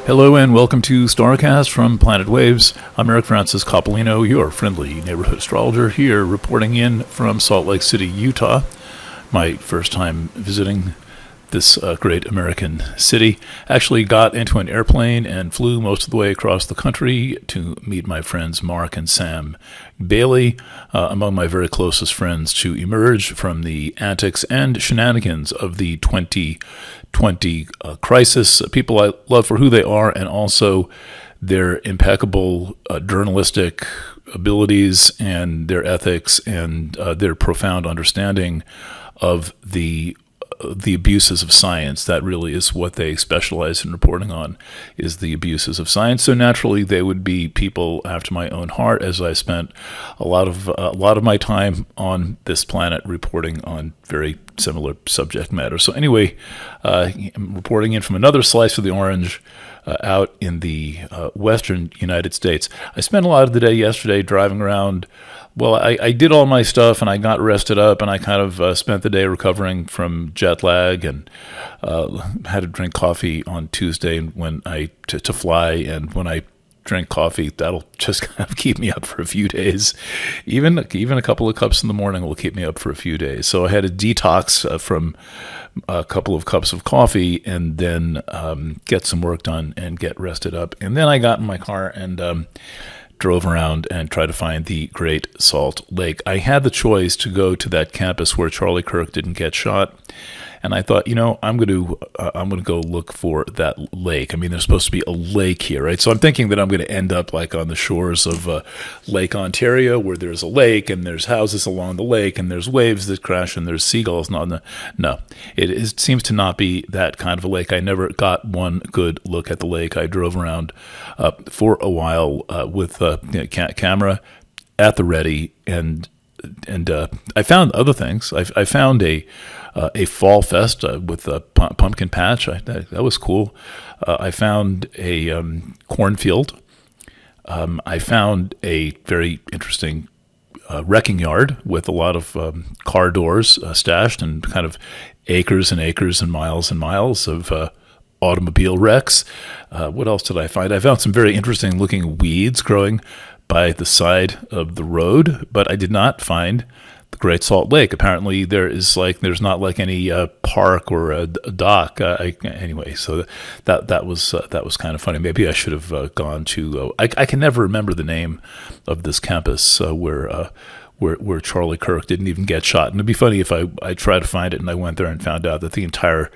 Hello and welcome to Starcast from Planet Waves. I'm Eric Francis Coppolino, your friendly neighborhood astrologer here reporting in from Salt Lake City, Utah. My first time visiting this great American city. Actually got into an airplane and flew most of the way across the country to meet my friends Mark and Sam Bailey, among my very closest friends, to emerge from the antics and shenanigans of the 2020 crisis. People I love for who they are and also their impeccable journalistic abilities and their ethics and their profound understanding of the abuses of science. That really is what they specialize in reporting on, is the abuses of science. So naturally, they would be people after my own heart, as I spent a lot of my time on this planet reporting on very similar subject matter. So anyway, I'm reporting in from another slice of the orange out in the western United States. I spent a lot of the day yesterday driving around. Well, I did all my stuff and I got rested up and I kind of spent the day recovering from jet lag and had to drink coffee on Tuesday when to fly. And when I drink coffee, that'll just kind of keep me up for a few days. Even a couple of cups in the morning will keep me up for a few days. So I had a detox from a couple of cups of coffee and then get some work done and get rested up. And then I got in my car and drove around and tried to find the Great Salt Lake. I had the choice to go to that campus where Charlie Kirk didn't get shot, and I thought, I'm going to go look for that lake. I mean, there's supposed to be a lake here, right? So I'm thinking that I'm going to end up like on the shores of Lake Ontario, where there's a lake and there's houses along the lake and there's waves that crash and there's seagulls. No, it seems to not be that kind of a lake. I never got one good look at the lake. I drove around for a while with camera at the ready, and I found other things. I found a fall fest with a pumpkin patch. That was cool. I found a cornfield. I found a very interesting wrecking yard with a lot of car doors stashed and kind of acres and acres and miles of automobile wrecks. What else did I find? I found some very interesting looking weeds growing by the side of the road, but I did not find the Great Salt Lake. Apparently there's not like any park or a dock. Anyway, so that was kind of funny. Maybe I should have gone to. I can never remember the name of this campus where Charlie Kirk didn't even get shot. And it'd be funny if I tried to find it and I went there and found out that the entire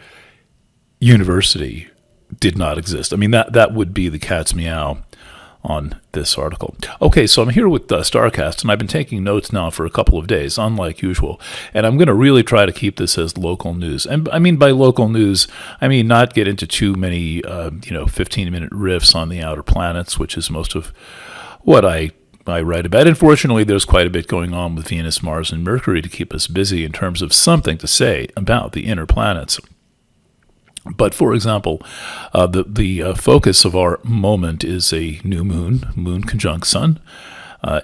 university did not exist. I mean, that would be the cat's meow on this article. Okay, so I'm here with Starcast, and I've been taking notes now for a couple of days, unlike usual, and I'm going to really try to keep this as local news. And I mean by local news, I mean not get into too many 15-minute riffs on the outer planets, which is most of what I write about. Unfortunately, there's quite a bit going on with Venus, Mars, and Mercury to keep us busy in terms of something to say about the inner planets. But for example, the focus of our moment is a new moon conjunct Sun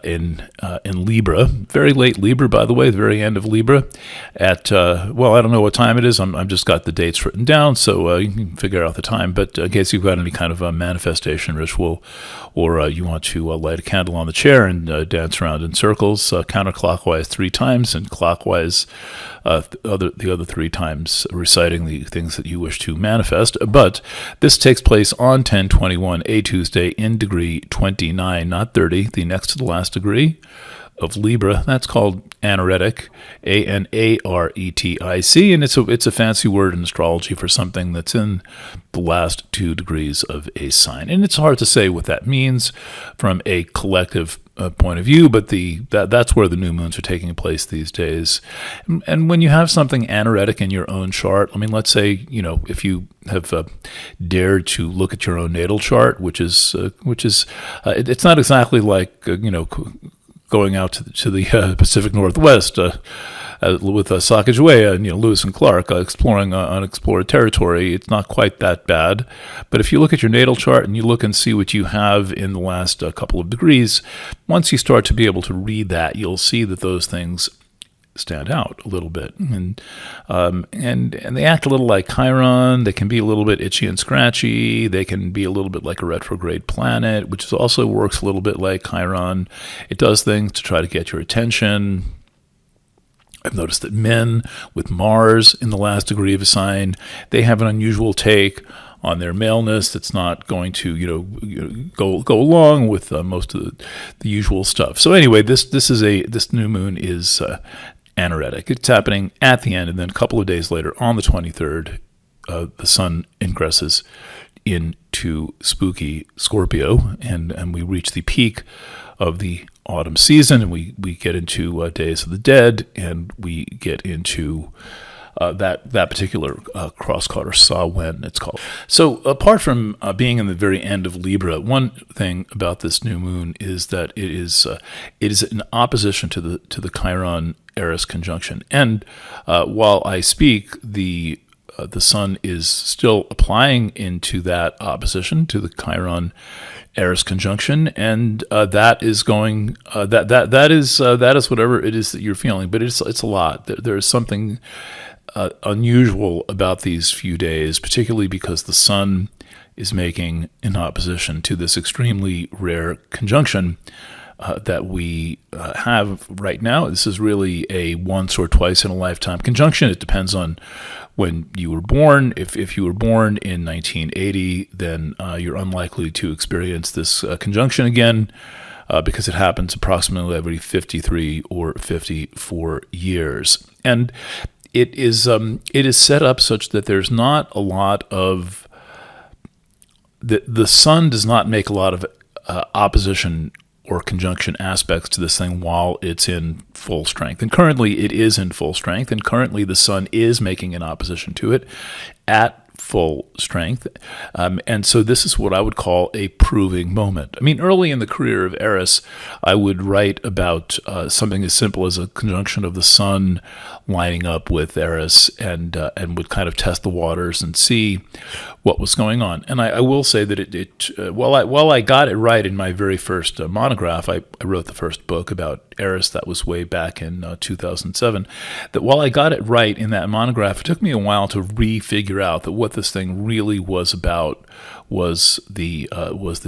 in Libra, very late Libra, by the way, the very end of Libra. At I don't know what time it is. I'm just got the dates written down, so you can figure out the time. But in case you've got any kind of a manifestation ritual, or you want to light a candle on the chair and dance around in circles, counterclockwise 3 times, and clockwise the other 3 times, reciting the things that you wish to manifest. But this takes place on 10/21, a Tuesday, in degree 29, not 30, the next to the last degree of Libra. That's called anaretic, Anaretic, and it's a fancy word in astrology for something that's in the last 2 degrees of a sign. And it's hard to say what that means from a collective point of view, but that's where the new moons are taking place these days. And when you have something anaretic in your own chart, I mean, let's say, if you have dared to look at your own natal chart, which is it's not exactly like going out to the Pacific Northwest with Sacagawea and Lewis and Clark exploring unexplored territory. It's not quite that bad. But if you look at your natal chart and you look and see what you have in the last couple of degrees, once you start to be able to read that, you'll see that those things stand out a little bit, and they act a little like Chiron. They can be a little bit itchy and scratchy. They can be a little bit like a retrograde planet, which also works a little bit like Chiron. It does things to try to get your attention. I've noticed that men with Mars in the last degree of a sign, they have an unusual take on their maleness that's not going to, go along with most of the usual stuff. So anyway, this new moon is anaretic. It's happening at the end, and then a couple of days later, on the 23rd, the sun ingresses into spooky Scorpio, and we reach the peak of the autumn season, and we get into Days of the Dead, and we get into that particular crosscut, or Samhain, it's called. So apart from being in the very end of Libra, one thing about this new moon is that it is in opposition to the Chiron Eris conjunction. And while I speak, the sun is still applying into that opposition to the Chiron Eris conjunction, and that is going that is whatever it is that you're feeling. But it's a lot. There is something unusual about these few days, particularly because the sun is making an opposition to this extremely rare conjunction that we have right now. This is really a once or twice in a lifetime conjunction. It depends on when you were born. If you were born in 1980, then you're unlikely to experience this conjunction again, because it happens approximately every 53 or 54 years. And it is set up such that there's not a lot of the sun does not make a lot of opposition or conjunction aspects to this thing while it's in full strength. And currently it is in full strength, and currently the sun is making an opposition to it at full strength. And so this is what I would call a proving moment. I mean, early in the career of Eris, I would write about something as simple as a conjunction of the sun lining up with Eris, and would kind of test the waters and see what was going on. And I will say that while I got it right in my very first monograph, I wrote the first book about Eris, that was way back in 2007, that while I got it right in that monograph, it took me a while to re-figure out that what this thing really was about was the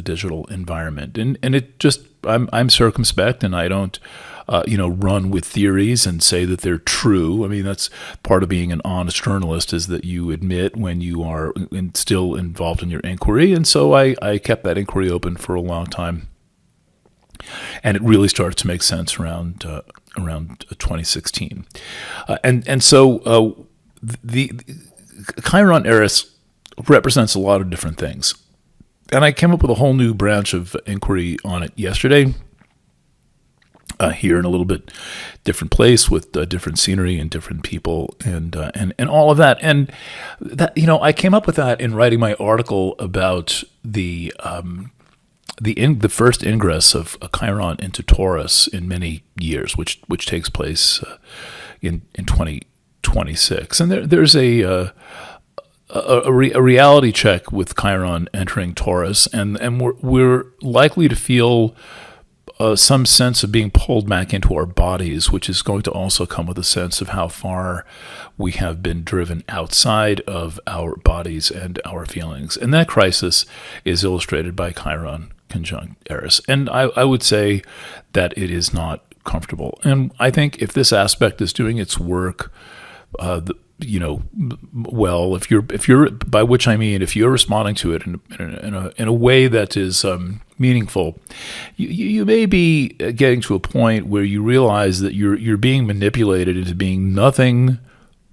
digital environment. And it just, I'm circumspect, and I don't run with theories and say that they're true. I mean, that's part of being an honest journalist, is that you admit when you are still involved in your inquiry. And so I kept that inquiry open for a long time. And it really started to make sense around 2016. And so the Chiron Eris represents a lot of different things. And I came up with a whole new branch of inquiry on it yesterday, here in a little bit different place with different scenery and different people and all of that. And that, I came up with that in writing my article about the first ingress of Chiron into Taurus in many years, which takes place in 2026. And there's a reality check with Chiron entering Taurus, and we're likely to feel some sense of being pulled back into our bodies, which is going to also come with a sense of how far we have been driven outside of our bodies and our feelings. And that crisis is illustrated by Chiron conjunct Eris. And I would say that it is not comfortable. And I think if this aspect is doing its work, well, if you're by which I mean if you're responding to it in a way that is meaningful, you may be getting to a point where you realize that you're being manipulated into being nothing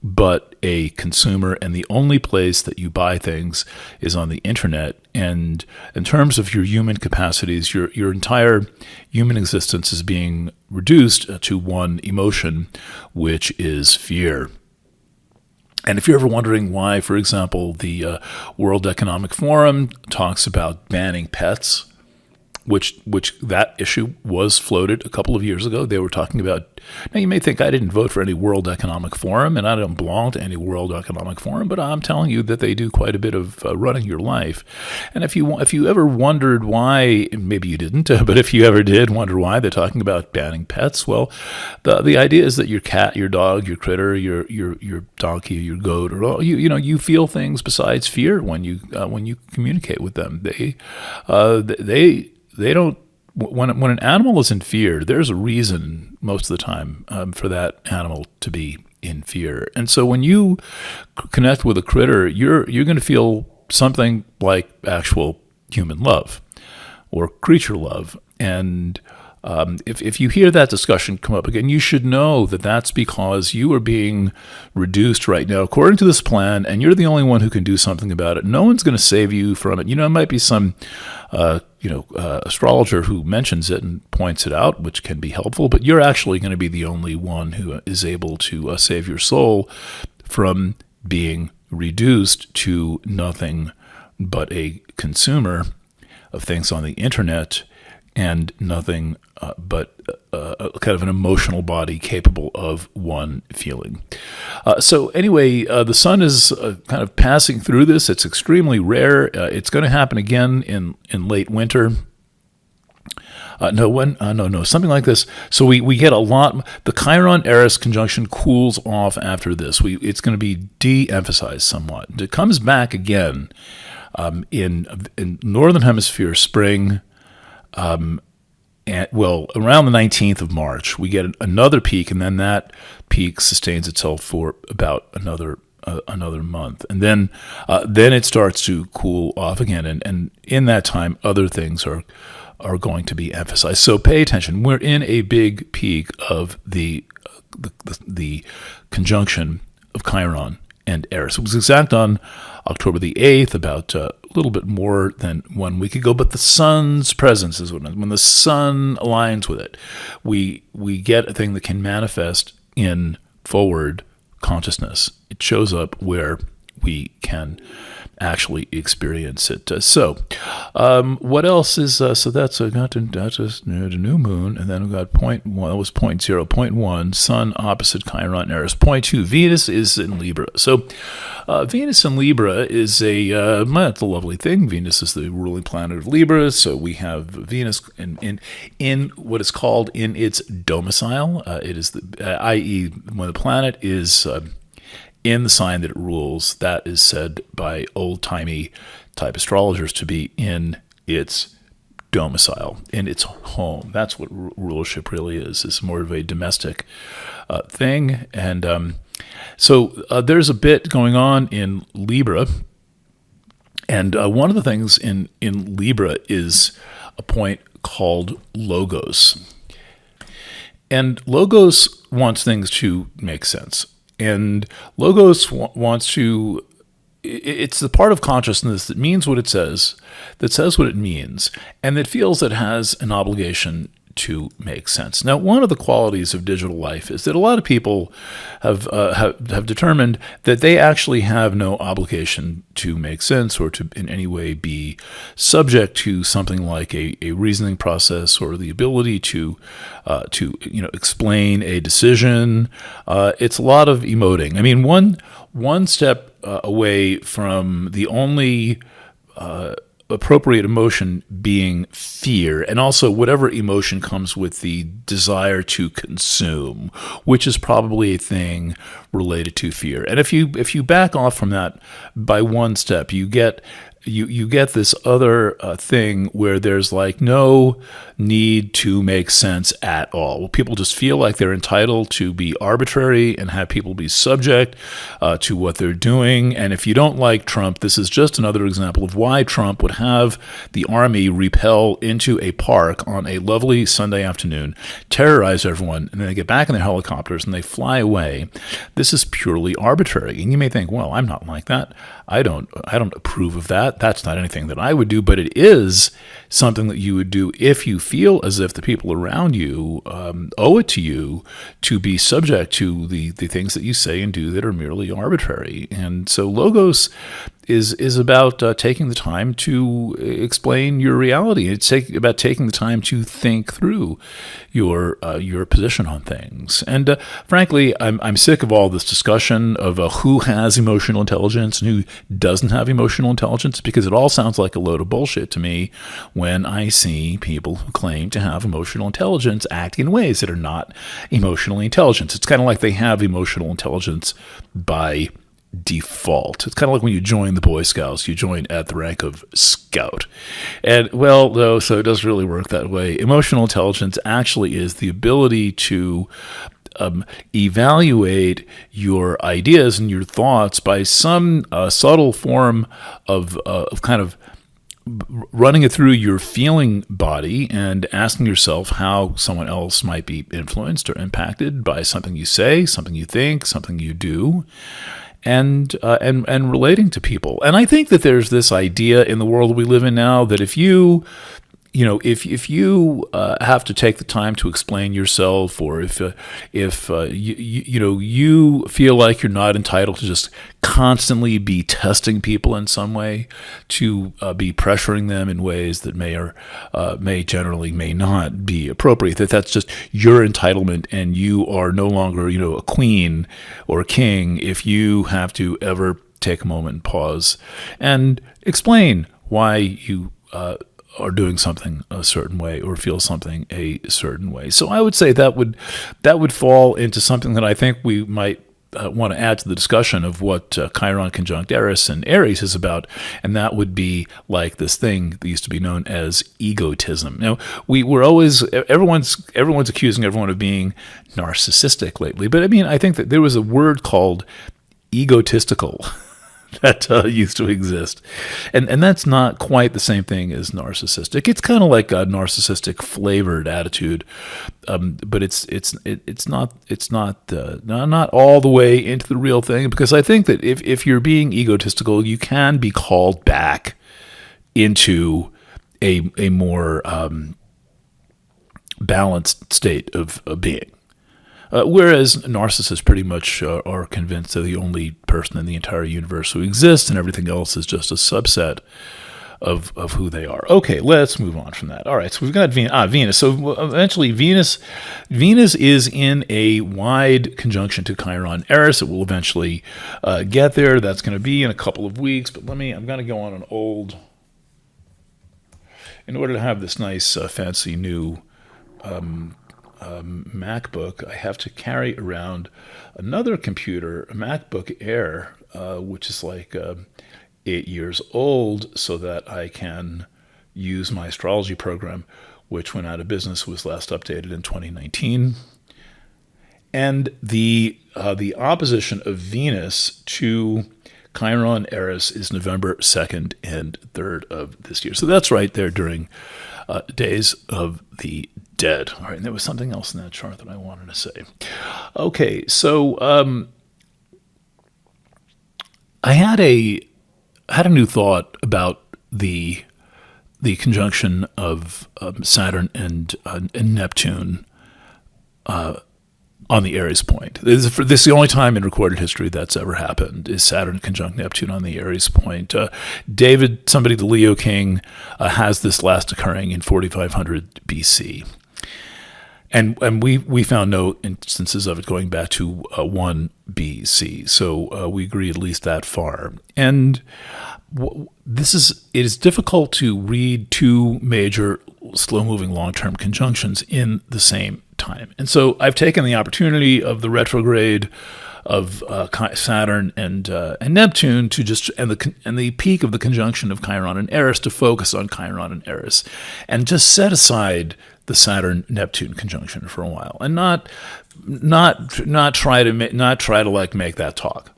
but a consumer, and the only place that you buy things is on the internet. And in terms of your human capacities, your entire human existence is being reduced to one emotion, which is fear. And if you're ever wondering why, for example, the World Economic Forum talks about banning pets, which that issue was floated a couple of years ago. They were talking about, now you may think I didn't vote for any World Economic Forum and I don't belong to any World Economic Forum, but I'm telling you that they do quite a bit of running your life. And if you ever wondered why, maybe you didn't, but if you ever did wonder why they're talking about banning pets, well, the idea is that your cat, your dog, your critter, your donkey, your goat, or all, you feel things besides fear when you communicate with them. They don't. When an animal is in fear, there's a reason most of the time for that animal to be in fear. And so when you connect with a critter, you're going to feel something like actual human love or creature love. And if you hear that discussion come up again, you should know that that's because you are being reduced right now according to this plan, and you're the only one who can do something about it. No one's going to save you from it. It might be some astrologer who mentions it and points it out, which can be helpful, but you're actually going to be the only one who is able to save your soul from being reduced to nothing but a consumer of things on the internet and nothing but kind of an emotional body capable of one feeling. So anyway, the sun is kind of passing through this. It's extremely rare. It's going to happen again in late winter. Something like this. So we get a lot. The Chiron-Eris conjunction cools off after this. It's going to be de-emphasized somewhat. It comes back again in Northern Hemisphere spring. Around the 19th of March, we get another peak, and then that peak sustains itself for about another month, and then it starts to cool off again, and in that time, other things are going to be emphasized. So pay attention. We're in a big peak of the conjunction of Chiron and Eris. It was exact on October the 8th, about a little bit more than 1 week ago, but the sun's presence is when the sun aligns with it, we get a thing that can manifest in forward consciousness. It shows up where we can actually experience it. What else is, so that's got the new moon, and then we got point 1, that was point 0, point 1, sun opposite Chiron Eris. Point 2, Venus is in Libra. So Venus in Libra is it's a lovely thing. Venus is the ruling planet of Libra, so we have Venus in what is called in its domicile. It is i.e. when the planet is in the sign that it rules, that is said by old-timey type astrologers to be in its domicile, in its home. That's what rulership really is. It's more of a domestic thing. And so there's a bit going on in Libra. And one of the things in Libra is a point called Logos. And Logos wants things to make sense. And Logos wants to, it's the part of consciousness that means what it says, that says what it means, and that feels it has an obligation to make sense. Now, one of the qualities of digital life is that a lot of people have determined that they actually have no obligation to make sense or to in any way be subject to something like a reasoning process or the ability to explain a decision. It's a lot of emoting. I mean, one step away from the only appropriate emotion being fear, and also whatever emotion comes with the desire to consume, which is probably a thing related to fear. And if you back off from that by one step, you get this other thing where there's like no need to make sense at all. People just feel like they're entitled to be arbitrary and have people be subject to what they're doing. And if you don't like Trump, this is just another example of why Trump would have the army repel into a park on a lovely Sunday afternoon, terrorize everyone, and then they get back in their helicopters and they fly away. This is purely arbitrary. And you may think, well, I'm not like that. I don't approve of that. That's not anything that I would do, but it is something that you would do if you feel as if the people around you owe it to you to be subject to the things that you say and do that are merely arbitrary. And so Logos is about taking the time to explain your reality. It's about taking the time to think through your position on things. And frankly, I'm sick of all this discussion of who has emotional intelligence and who doesn't have emotional intelligence, because it all sounds like a load of bullshit to me when I see people who claim to have emotional intelligence acting in ways that are not emotionally intelligent. It's kind of like they have emotional intelligence by default. It's kind of like when you join the Boy Scouts, you join at the rank of Scout. And well, no, so it doesn't really work that way. Emotional intelligence actually is the ability to evaluate your ideas and your thoughts by some subtle form of kind of running it through your feeling body and asking yourself how someone else might be influenced or impacted by something you say, something you think, something you do, and relating to people. And I think that there's this idea in the world we live in now that if you have to take the time to explain yourself, or if you feel like you're not entitled to just constantly be testing people in some way, to be pressuring them in ways that may not be appropriate, that's just your entitlement, and you are no longer a queen or a king if you have to ever take a moment and pause and explain why you are doing something a certain way or feel something a certain way. So I would say that would fall into something that I think we might want to add to the discussion of what Chiron conjunct Eris and Aries is about, and that would be like this thing that used to be known as egotism. Now, we're always everyone's accusing everyone of being narcissistic lately, but I mean, I think that there was a word called egotistical that used to exist, and that's not quite the same thing as narcissistic. It's kind of like a narcissistic flavored attitude, but it's not all the way into the real thing, because I think that if you're being egotistical, you can be called back into a more balanced state of being. Whereas narcissists pretty much are convinced they're the only person in the entire universe who exists, and everything else is just a subset of who they are. Okay, let's move on from that. All right, so we've got Venus. So eventually Venus is in a wide conjunction to Chiron Eris. It will eventually get there. That's going to be in a couple of weeks, but I'm going to go on an old, in order to have this nice fancy new MacBook, I have to carry around another computer, a MacBook Air, which is like 8 years old, so that I can use my astrology program, which went out of business, was last updated in 2019. And the opposition of Venus to Chiron Eris is November 2nd and 3rd of this year. So that's right there during Days of the Dead. All right, and there was something else in that chart that I wanted to say. Okay, so I had a new thought about the conjunction of Saturn and Neptune on the Aries point. This is the only time in recorded history that's ever happened, is Saturn conjunct Neptune on the Aries point. David, somebody, the Leo king, has this last occurring in 4500 BC. And we found no instances of it going back to 1 BC. So we agree at least that far. And it is difficult to read two major slow-moving long-term conjunctions in the same time. And so I've taken the opportunity of the retrograde of Saturn and Neptune to just and the peak of the conjunction of Chiron and Eris to focus on Chiron and Eris, and just set aside the Saturn-Neptune conjunction for a while, and not try to make that talk.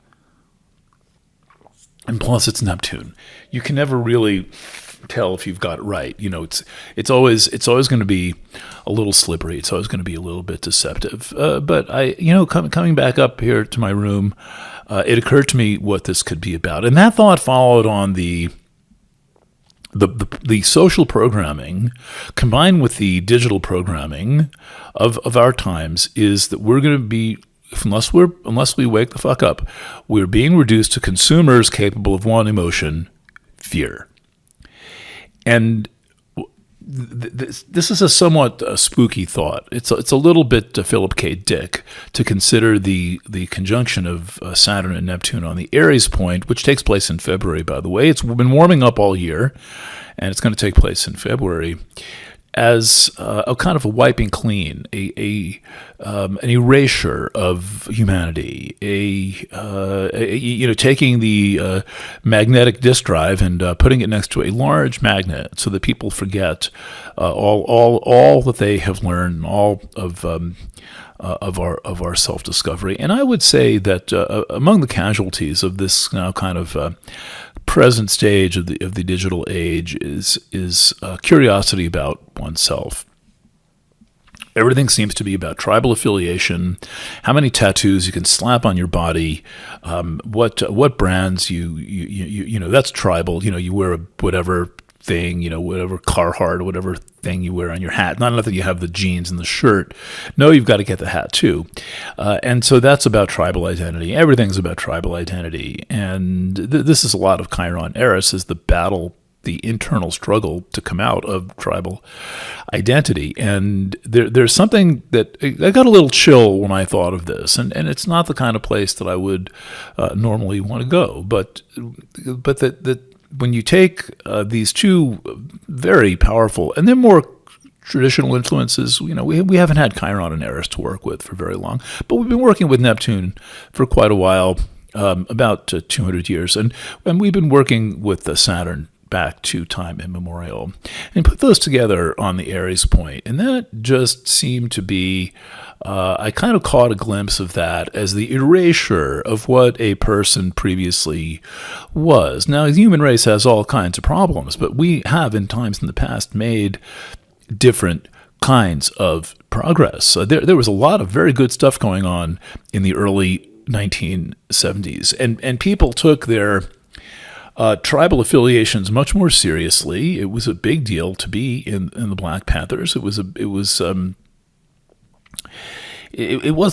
And plus, it's Neptune. You can never really tell if you've got it right. It's always going to be a little slippery. It's always going to be a little bit deceptive. But coming back up here to my room, it occurred to me what this could be about, and that thought followed on the social programming combined with the digital programming of our times, is that we're going to be unless we wake the fuck up, we're being reduced to consumers capable of one emotion: fear. And this is a somewhat spooky thought. It's a little bit Philip K. Dick to consider the conjunction of Saturn and Neptune on the Aries point, which takes place in February, by the way. It's been warming up all year, and it's going to take place in February, as a kind of a wiping clean, an erasure of humanity, taking the magnetic disk drive and putting it next to a large magnet so that people forget all that they have learned, all of our self-discovery. And I would say that among the casualties of this now kind of present stage of the digital age is curiosity about oneself. Everything seems to be about tribal affiliation, how many tattoos you can slap on your body, what brands you that's tribal. You wear whatever thing, whatever Carhartt or whatever thing you wear on your hat. Not enough that you have the jeans and the shirt. No, you've got to get the hat too. And so that's about tribal identity. Everything's about tribal identity. And this is a lot of Chiron Eris, is the battle, the internal struggle to come out of tribal identity. And there's something that I got a little chill when I thought of this, and it's not the kind of place that I would normally want to go, but that when you take these two very powerful, and they're more traditional influences, we haven't had Chiron and Eris to work with for very long, but we've been working with Neptune for quite a while, about 200 years, and we've been working with the Saturn back to time immemorial, and put those together on the Aries point, and that just seemed to be, I kind of caught a glimpse of that as the erasure of what a person previously was. Now, the human race has all kinds of problems, but we have in times in the past made different kinds of progress. There was a lot of very good stuff going on in the early 1970s, and people took their tribal affiliations much more seriously. It was a big deal to be in the Black Panthers. It wasn't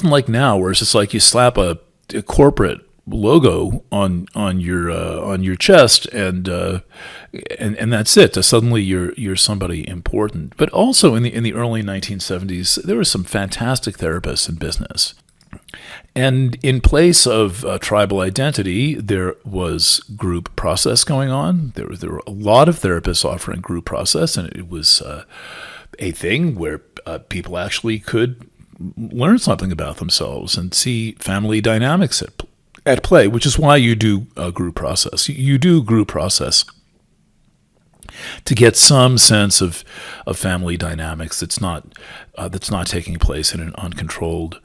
like now, where it's just like you slap a corporate logo on your chest and that's it. Suddenly you're somebody important. But also in the early 1970s, there were some fantastic therapists in business. And in place of tribal identity, there was group process going on. There were a lot of therapists offering group process, and it was a thing where people actually could learn something about themselves and see family dynamics at play, which is why you do group process. You do group process to get some sense of family dynamics that's not taking place in an uncontrolled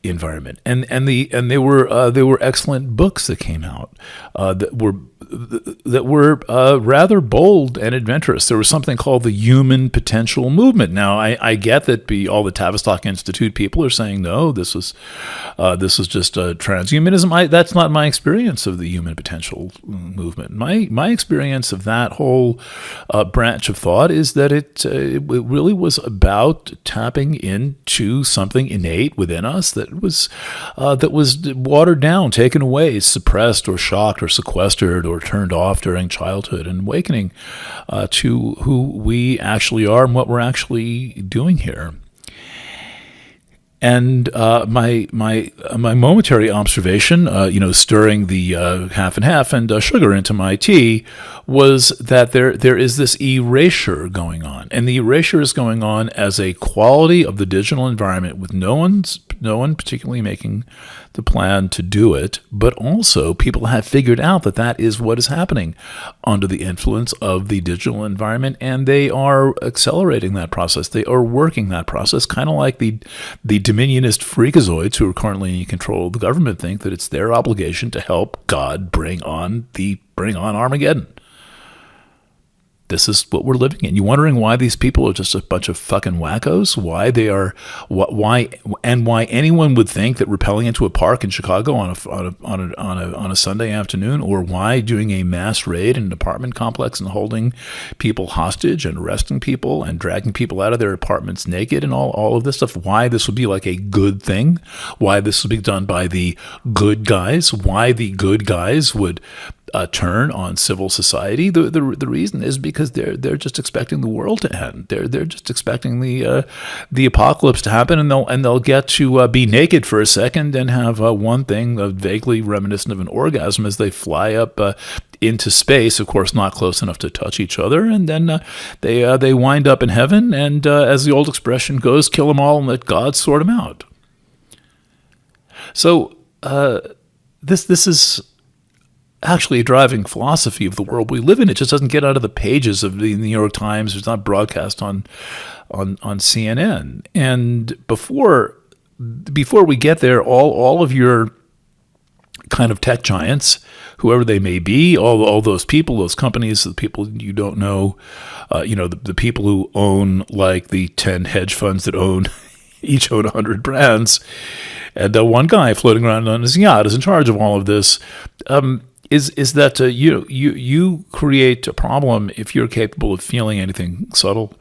environment. And there were excellent books that came out that were rather bold and adventurous. There was something called the Human Potential Movement. Now, I get that all the Tavistock Institute people are saying, no, this was just transhumanism. That's not my experience of the Human Potential Movement. My experience of that whole branch of thought is that it really was about tapping into something innate within us that was watered down, taken away, suppressed or shocked or sequestered or turned off during childhood, and awakening to who we actually are and what we're actually doing here. And my momentary observation, stirring the half and half and sugar into my tea, was that there is this erasure going on, and the erasure is going on as a quality of the digital environment, with no one particularly making the plan to do it, but also people have figured out that is what is happening under the influence of the digital environment, and they are accelerating that process. They are working that process, kind of like the dominionist freakazoids who are currently in control of the government think that it's their obligation to help God bring on Armageddon. This is what we're living in. You wondering why these people are just a bunch of fucking wackos? Why they are? Why anyone would think that rappelling into a park in Chicago on a Sunday afternoon, or why doing a mass raid in an apartment complex and holding people hostage and arresting people and dragging people out of their apartments naked and all of this stuff? Why this would be like a good thing? Why this would be done by the good guys? Why the good guys would turn on civil society? The reason is because they're just expecting the world to end. They're just expecting the apocalypse to happen, and they'll get to be naked for a second and have one thing vaguely reminiscent of an orgasm as they fly up into space. Of course, not close enough to touch each other, and then they wind up in heaven. And as the old expression goes, kill them all and let God sort them out. So this is actually a driving philosophy of the world we live in. It just doesn't get out of the pages of the New York Times. It's not broadcast on CNN. And before we get there, all of your kind of tech giants, whoever they may be, all those people, those companies, the people you don't know, the people who own like the 10 hedge funds that each own 100 brands, and one guy floating around on his yacht is in charge of all of this. Is that you create a problem if you're capable of feeling anything subtle.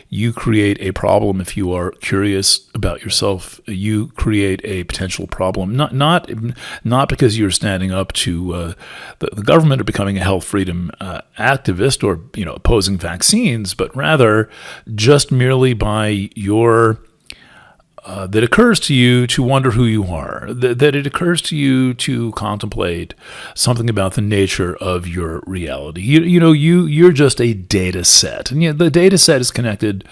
You create a problem if you are curious about yourself. You create a potential problem, not because you're standing up to the government or becoming a health freedom activist or opposing vaccines, but rather just merely by your that occurs to you to wonder who you are, that it occurs to you to contemplate something about the nature of your reality. You're just a data set, and the data set is connected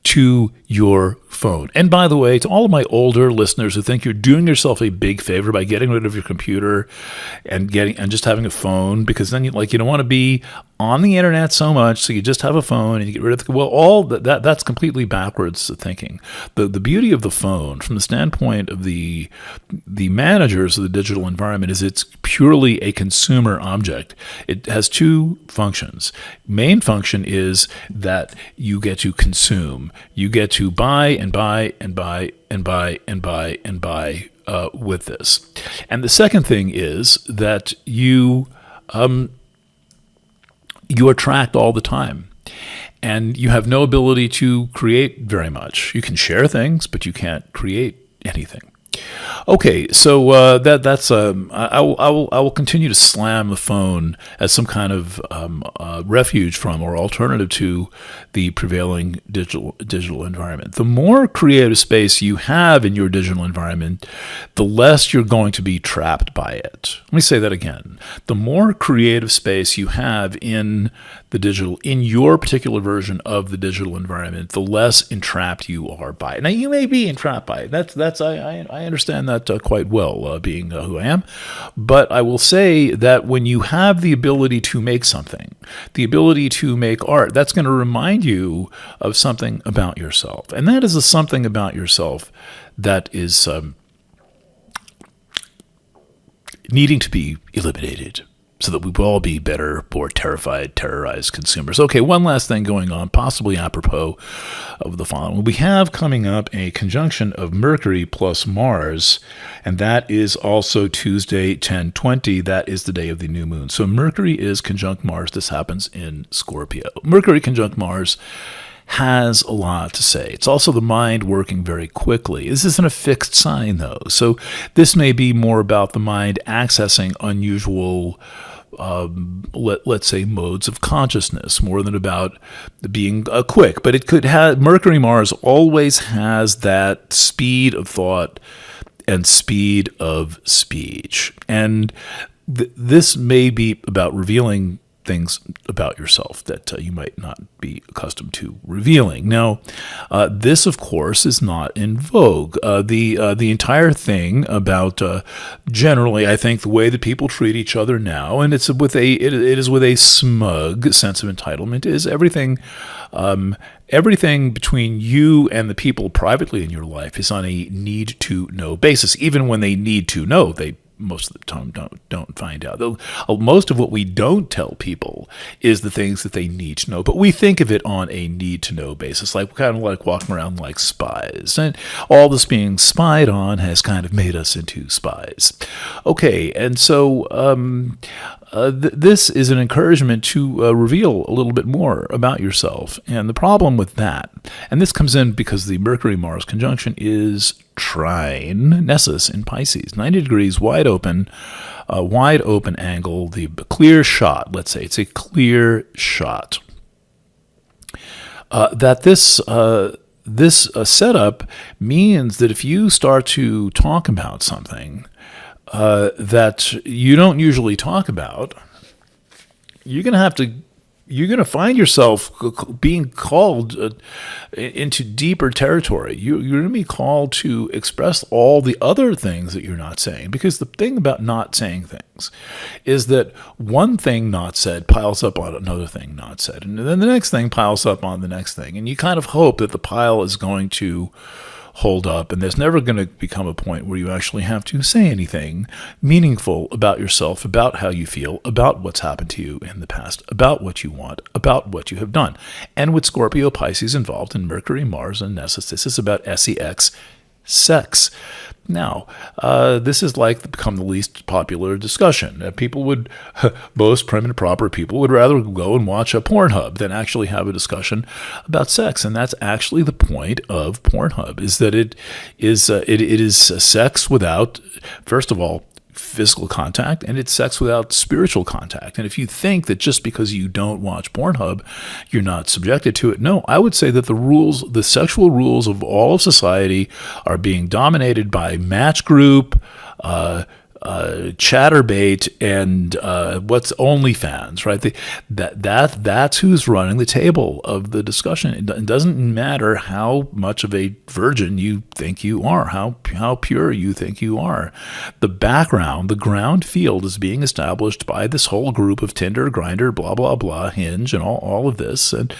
to your phone. And by the way, to all of my older listeners who think you're doing yourself a big favor by getting rid of your computer and just having a phone, because then you don't want to be on the internet so much, so you just have a phone and you get rid of all that's completely backwards thinking. The beauty of the phone, from the standpoint of the managers of the digital environment, is it's purely a consumer object. It has two functions. Main function is that you get to consume. You get to buy and buy and buy and buy and buy and buy with this. And the second thing is that you attract all the time, and you have no ability to create very much. You can share things, but you can't create anything. Okay, so that's I will continue to slam the phone as some kind of refuge from or alternative to the prevailing digital environment. The more creative space you have in your digital environment, the less you're going to be trapped by it. Let me say that again. The more creative space you have in your particular version of the digital environment, the less entrapped you are by it. Now, you may be entrapped by it. I understand that quite well, being who I am. But I will say that when you have the ability to make something, the ability to make art, that's going to remind you of something about yourself. And that is a something about yourself that is needing to be eliminated, so that we will all be better, more terrified, terrorized consumers. Okay, one last thing going on, possibly apropos of the following. We have coming up a conjunction of Mercury plus Mars, and that is also Tuesday, 10/20. That is the day of the new moon. So Mercury is conjunct Mars. This happens in Scorpio. Mercury conjunct Mars has a lot to say. It's also the mind working very quickly. This isn't a fixed sign, though. So this may be more about the mind accessing unusual let's say modes of consciousness, more than about being quick. But it could have, Mercury Mars always has that speed of thought and speed of speech. And this may be about revealing things about yourself that you might not be accustomed to revealing. Now, this, of course, is not in vogue. The entire thing about generally, I think, the way that people treat each other now, and it is with a smug sense of entitlement, is everything between you and the people privately in your life is on a need-to-know basis. Even when they need to know, they most of the time don't find out. Though most of what we don't tell people is the things that they need to know, but we think of it on a need to know basis, like kind of like walking around like spies, and all this being spied on has kind of made us into spies. Okay, and so this is an encouragement to reveal a little bit more about yourself. And the problem with that, and this comes in because the Mercury-Mars conjunction is trine Nessus in Pisces, 90 degrees, wide open angle, the clear shot. Let's say it's a clear shot. This setup means that if you start to talk about something that you don't usually talk about, you're going to find yourself being called into deeper territory. You're going to be called to express all the other things that you're not saying. Because the thing about not saying things is that one thing not said piles up on another thing not said. And then the next thing piles up on the next thing. And you kind of hope that the pile is going to hold up, and there's never going to become a point where you actually have to say anything meaningful about yourself, about how you feel, about what's happened to you in the past, about what you want, about what you have done. And with Scorpio, Pisces involved in Mercury, Mars, and Nessus, this is about sex, sex. Now, this is like become the least popular discussion. People would, most prim and proper people would rather go and watch a Pornhub than actually have a discussion about sex. And that's actually the point of Pornhub, is that it is sex without, first of all, physical contact, and it's sex without spiritual contact. And if you think that just because you don't watch Pornhub, you're not subjected to it, no, I would say that the sexual rules of all of society are being dominated by Match Group, Chatterbait, and what's OnlyFans, right? That's who's running the table of the discussion. It doesn't matter how much of a virgin you think you are, how pure you think you are. The background, the ground field is being established by this whole group of Tinder, Grindr, blah, blah, blah, Hinge, and all of this. And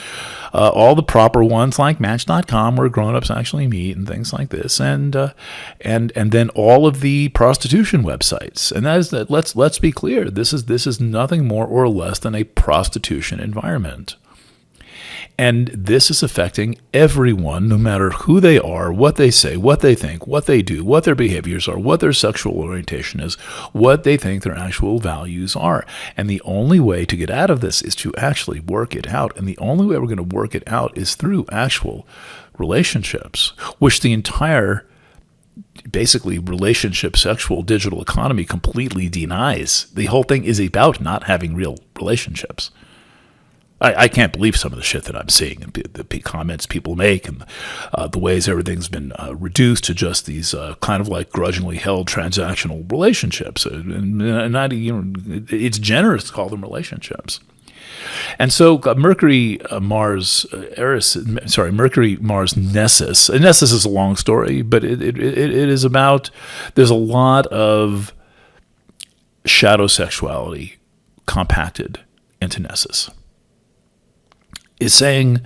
all the proper ones like Match.com where grown-ups actually meet and things like this. And then all of the prostitution websites. And that is that. Let's be clear. This is nothing more or less than a prostitution environment. And this is affecting everyone, no matter who they are, what they say, what they think, what they do, what their behaviors are, what their sexual orientation is, what they think their actual values are. And the only way to get out of this is to actually work it out. And the only way we're going to work it out is through actual relationships, which the entire basically relationship, sexual, digital economy completely denies. The whole thing is about not having real relationships. I can't believe some of the shit that I'm seeing, and the comments people make, and the ways everything's been reduced to just these kind of like grudgingly held transactional relationships. And not, it's generous to call them relationships. And so Mercury, Mars, Nessus. And Nessus is a long story, but it is about, there's a lot of shadow sexuality compacted into Nessus. Is saying,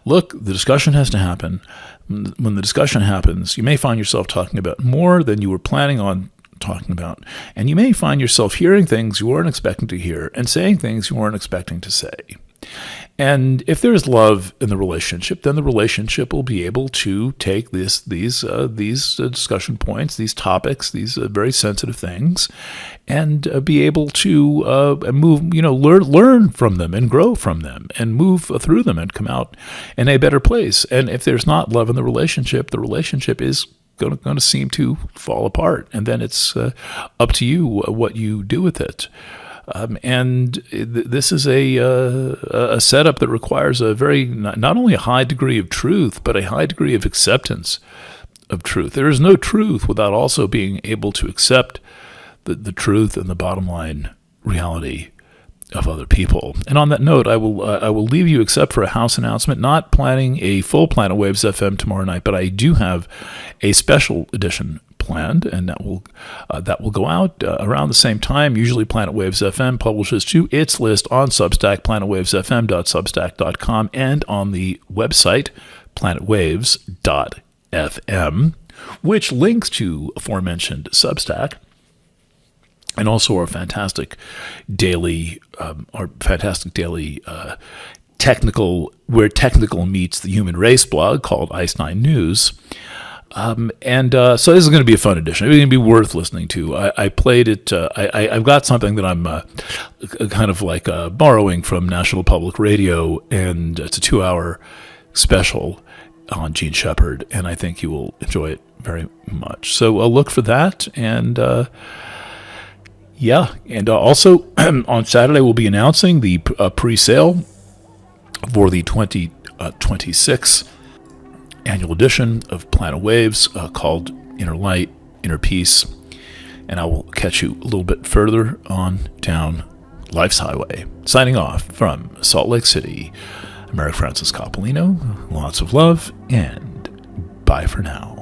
look, the discussion has to happen. When the discussion happens, you may find yourself talking about more than you were planning on talking about. And you may find yourself hearing things you weren't expecting to hear and saying things you weren't expecting to say. And if there's love in the relationship, then the relationship will be able to take these discussion points, these topics, these very sensitive things, and be able to move, learn from them and grow from them and move through them and come out in a better place. And if there's not love in the relationship is going to seem to fall apart, and then it's up to you what you do with it. This is a setup that requires a very, not only a high degree of truth, but a high degree of acceptance of truth. There is no truth without also being able to accept the truth and the bottom line reality of other people. And on that note, I will leave you, except for a house announcement. Not planning a full Planet Waves FM tomorrow night, but I do have a special edition planned, and that will go out around the same time. Usually Planet Waves FM publishes to its list on Substack, planetwavesfm.substack.com, and on the website planetwaves.fm, which links to aforementioned Substack. and also our fantastic daily, technical, where technical meets the human race blog called Ice Nine News. So this is going to be a fun edition. It's going to be worth listening to. I played it. I've got something that I'm kind of like borrowing from National Public Radio, and it's a 2-hour special on Gene Shepard, and I think you will enjoy it very much. So look for that, and also on Saturday we'll be announcing the pre-sale for the 2026 annual edition of Planet Waves called Inner Light, Inner Peace, and I will catch you a little bit further on down Life's Highway. Signing off from Salt Lake City, I'm Eric Francis Coppolino. Lots of love, and bye for now.